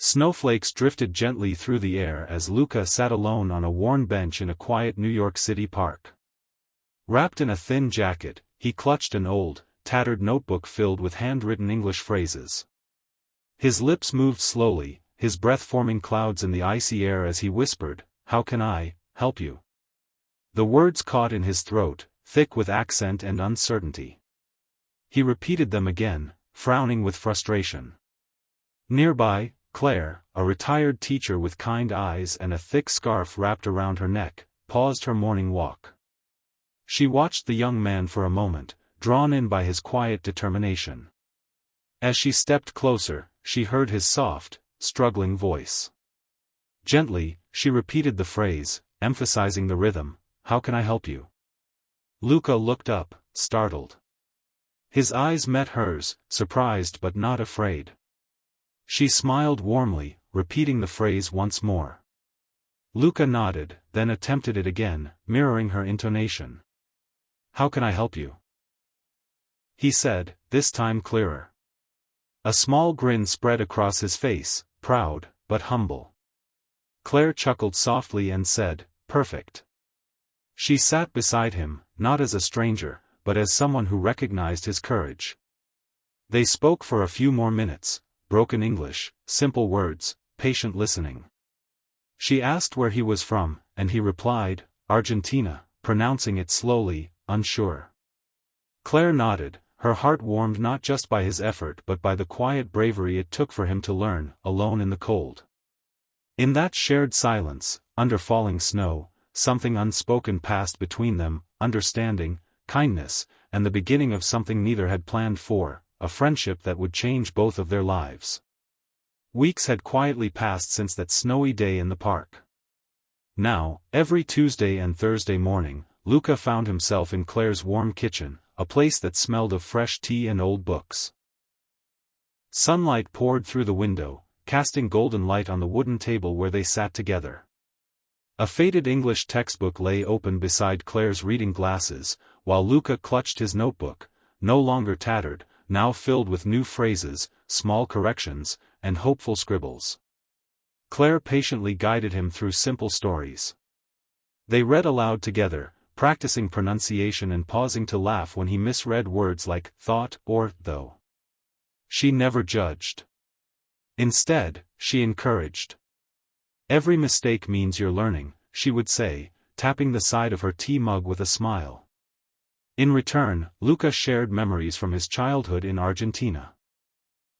Snowflakes drifted gently through the air as Luca sat alone on a worn bench in a quiet New York City park. Wrapped in a thin jacket, he clutched an old, tattered notebook filled with handwritten English phrases. His lips moved slowly, his breath forming clouds in the icy air as he whispered, "How can I help you?" The words caught in his throat, thick with accent and uncertainty. He repeated them again, frowning with frustration. Nearby, Claire, a retired teacher with kind eyes and a thick scarf wrapped around her neck, paused her morning walk. She watched the young man for a moment, drawn in by his quiet determination. As she stepped closer, she heard his soft, struggling voice. Gently, she repeated the phrase, emphasizing the rhythm, "How can I help you?" Luca looked up, startled. His eyes met hers, surprised but not afraid. She smiled warmly, repeating the phrase once more. Luca nodded, then attempted it again, mirroring her intonation. "How can I help you?" he said, this time clearer. A small grin spread across his face, proud, but humble. Claire chuckled softly and said, "Perfect." She sat beside him, not as a stranger, but as someone who recognized his courage. They spoke for a few more minutes, broken English, simple words, patient listening. She asked where he was from, and he replied, "Argentina," pronouncing it slowly, unsure. Claire nodded, her heart warmed not just by his effort but by the quiet bravery it took for him to learn, alone in the cold. In that shared silence, under falling snow, something unspoken passed between them, understanding, kindness, and the beginning of something neither had planned for, a friendship that would change both of their lives. Weeks had quietly passed since that snowy day in the park. Now, every Tuesday and Thursday morning, Luca found himself in Claire's warm kitchen, a place that smelled of fresh tea and old books. Sunlight poured through the window, casting golden light on the wooden table where they sat together. A faded English textbook lay open beside Claire's reading glasses, while Luca clutched his notebook, no longer tattered, now filled with new phrases, small corrections, and hopeful scribbles. Claire patiently guided him through simple stories. They read aloud together, practicing pronunciation and pausing to laugh when he misread words like thought or though. She never judged. Instead, she encouraged. "Every mistake means you're learning," she would say, tapping the side of her tea mug with a smile. In return, Luca shared memories from his childhood in Argentina.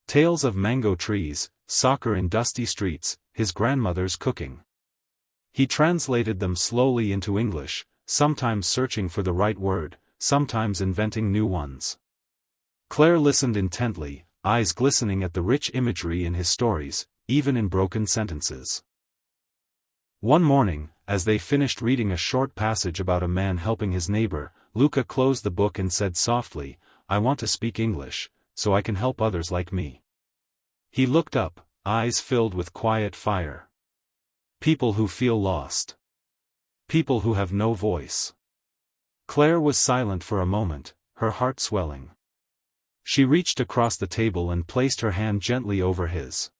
Tales of mango trees, soccer in dusty streets, his grandmother's cooking. He translated them slowly into English, sometimes searching for the right word, sometimes inventing new ones. Claire listened intently, eyes glistening at the rich imagery in his stories, even in broken sentences. One morning, as they finished reading a short passage about a man helping his neighbor, Luca closed the book and said softly, "I want to speak English, so I can help others like me." He looked up, eyes filled with quiet fire. People who feel lost. People who have no voice. Claire was silent for a moment, her heart swelling. She reached across the table and placed her hand gently over his.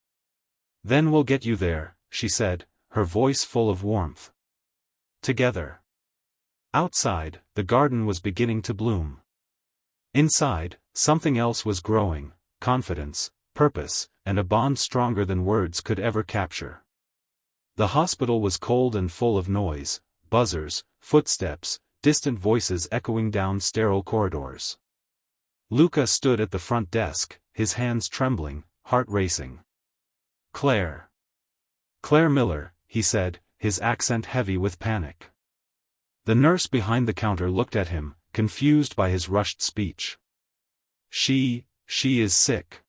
"Then we'll get you there," she said, her voice full of warmth. Together. Outside, the garden was beginning to bloom. Inside, something else was growing, confidence, purpose, and a bond stronger than words could ever capture. The hospital was cold and full of noise, buzzers, footsteps, distant voices echoing down sterile corridors. Luca stood at the front desk, his hands trembling, heart racing. "Claire. Claire Miller," he said, his accent heavy with panic. The nurse behind the counter looked at him, confused by his rushed speech. She is sick.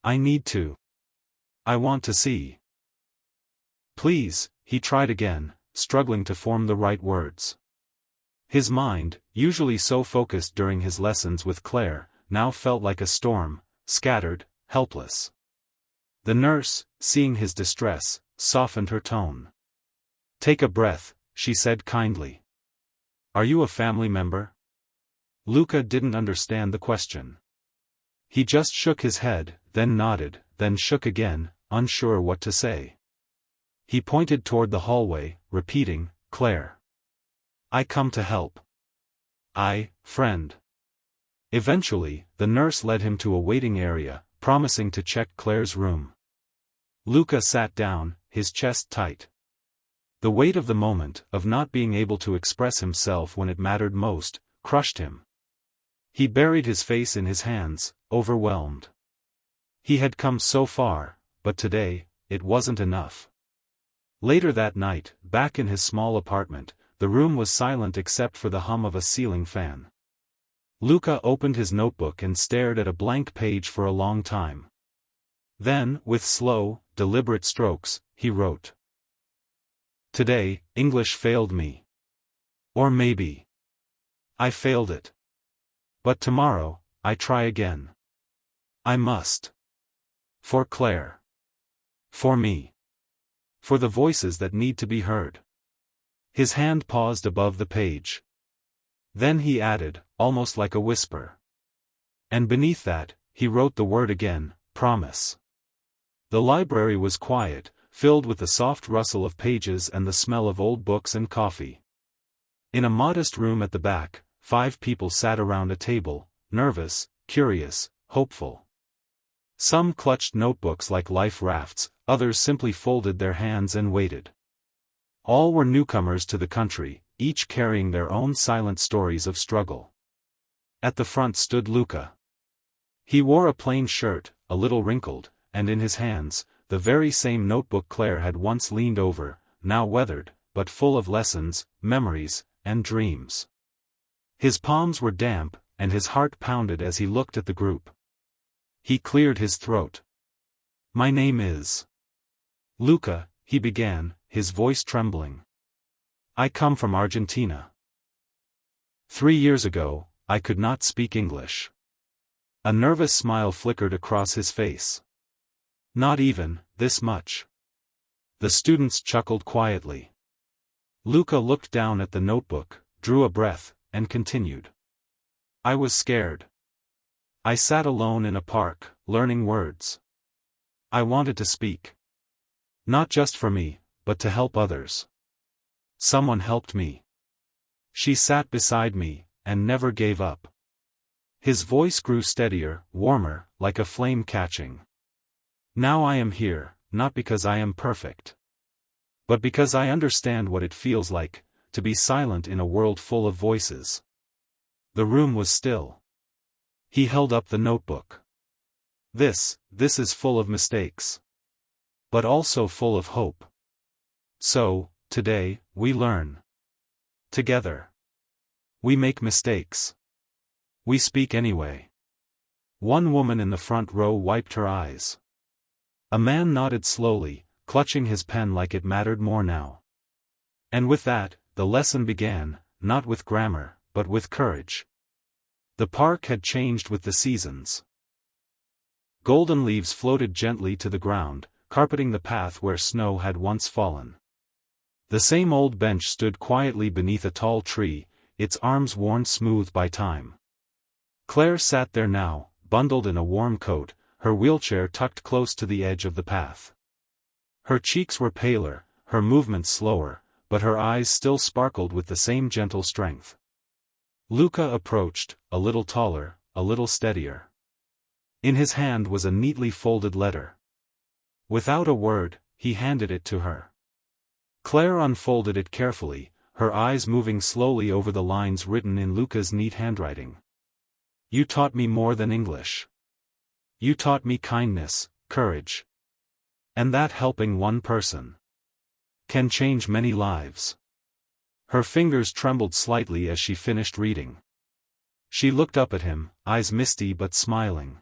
I need to. I want to see." "Please," he tried again, struggling to form the right words. His mind, usually so focused during his lessons with Claire, now felt like a storm, scattered, helpless. The nurse, seeing his distress, softened her tone. "Take a breath," she said kindly. "Are you a family member?" Luca didn't understand the question. He just shook his head, then nodded, then shook again, unsure what to say. He pointed toward the hallway, repeating, "Claire. I come to help. Friend." Eventually, the nurse led him to a waiting area, promising to check Claire's room. Luca sat down, his chest tight. The weight of the moment, of not being able to express himself when it mattered most, crushed him. He buried his face in his hands, overwhelmed. He had come so far, but today, it wasn't enough. Later that night, back in his small apartment, the room was silent except for the hum of a ceiling fan. Luca opened his notebook and stared at a blank page for a long time. Then, with slow, deliberate strokes, he wrote. "Today, English failed me. Or maybe I failed it. But tomorrow, I try again. I must. For Claire. For me. For the voices that need to be heard." His hand paused above the page. Then he added, almost like a whisper. And beneath that, he wrote the word again, promise. The library was quiet, filled with the soft rustle of pages and the smell of old books and coffee. In a modest room at the back, 5 people sat around a table, nervous, curious, hopeful. Some clutched notebooks like life rafts, others simply folded their hands and waited. All were newcomers to the country, each carrying their own silent stories of struggle. At the front stood Luca. He wore a plain shirt, a little wrinkled, and in his hands, the very same notebook Claire had once leaned over, now weathered, but full of lessons, memories, and dreams. His palms were damp, and his heart pounded as he looked at the group. He cleared his throat. "My name is Luca," he began, his voice trembling. "I come from Argentina. 3 years ago, I could not speak English." A nervous smile flickered across his face. "Not even this much." The students chuckled quietly. Luca looked down at the notebook, drew a breath, and continued. "I was scared. I sat alone in a park, learning words. I wanted to speak. Not just for me, but to help others. Someone helped me. She sat beside me, and never gave up." His voice grew steadier, warmer, like a flame catching. "Now I am here, not because I am perfect. But because I understand what it feels like, to be silent in a world full of voices." The room was still. He held up the notebook. This is full of mistakes. But also full of hope. So, today, we learn. Together. We make mistakes. We speak anyway. One woman in the front row wiped her eyes. A man nodded slowly, clutching his pen like it mattered more now. And with that, the lesson began, not with grammar, but with courage. The park had changed with the seasons. Golden leaves floated gently to the ground, carpeting the path where snow had once fallen. The same old bench stood quietly beneath a tall tree, its arms worn smooth by time. Claire sat there now, bundled in a warm coat, her wheelchair tucked close to the edge of the path. Her cheeks were paler, her movements slower, but her eyes still sparkled with the same gentle strength. Luca approached, a little taller, a little steadier. In his hand was a neatly folded letter. Without a word, he handed it to her. Claire unfolded it carefully, her eyes moving slowly over the lines written in Luca's neat handwriting. "You taught me more than English. You taught me kindness, courage. And that helping one person can change many lives." Her fingers trembled slightly as she finished reading. She looked up at him, eyes misty but smiling.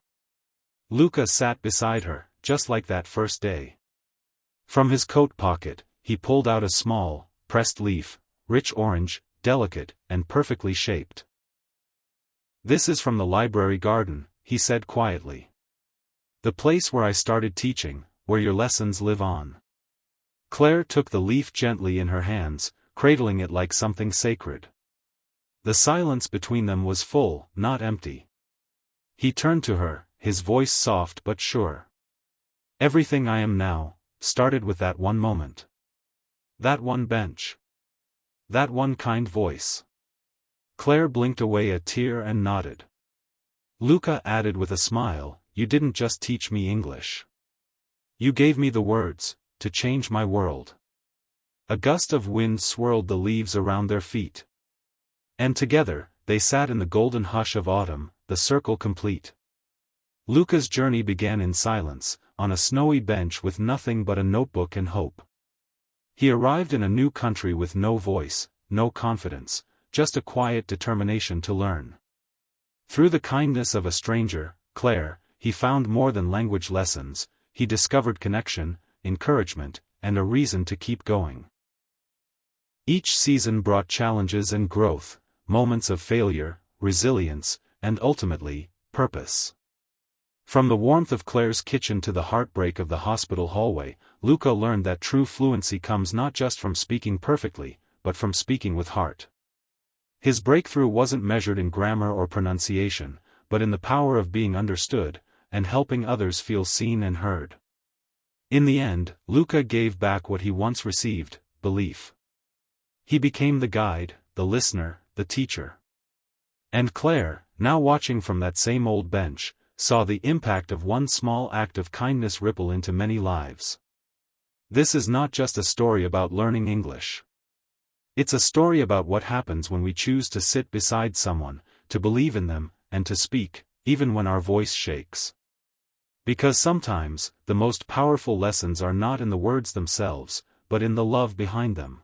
Luca sat beside her, just like that first day. From his coat pocket, he pulled out a small, pressed leaf, rich orange, delicate, and perfectly shaped. "This is from the library garden," he said quietly. "The place where I started teaching, where your lessons live on." Claire took the leaf gently in her hands, cradling it like something sacred. The silence between them was full, not empty. He turned to her, his voice soft but sure. Everything I am now started with that one moment. That one bench. That one kind voice. Claire blinked away a tear and nodded. Luca added with a smile, "You didn't just teach me English. You gave me the words to change my world." A gust of wind swirled the leaves around their feet. And together, they sat in the golden hush of autumn, the circle complete. Luca's journey began in silence, on a snowy bench with nothing but a notebook and hope. He arrived in a new country with no voice, no confidence, just a quiet determination to learn. Through the kindness of a stranger, Claire, he found more than language lessons. He discovered connection, encouragement, and a reason to keep going. Each season brought challenges and growth, moments of failure, resilience, and ultimately, purpose. From the warmth of Claire's kitchen to the heartbreak of the hospital hallway, Luca learned that true fluency comes not just from speaking perfectly, but from speaking with heart. His breakthrough wasn't measured in grammar or pronunciation, but in the power of being understood, and helping others feel seen and heard. In the end, Luca gave back what he once received: belief. He became the guide, the listener, the teacher. And Claire, now watching from that same old bench, saw the impact of one small act of kindness ripple into many lives. This is not just a story about learning English. It's a story about what happens when we choose to sit beside someone, to believe in them, and to speak, even when our voice shakes. Because sometimes, the most powerful lessons are not in the words themselves, but in the love behind them.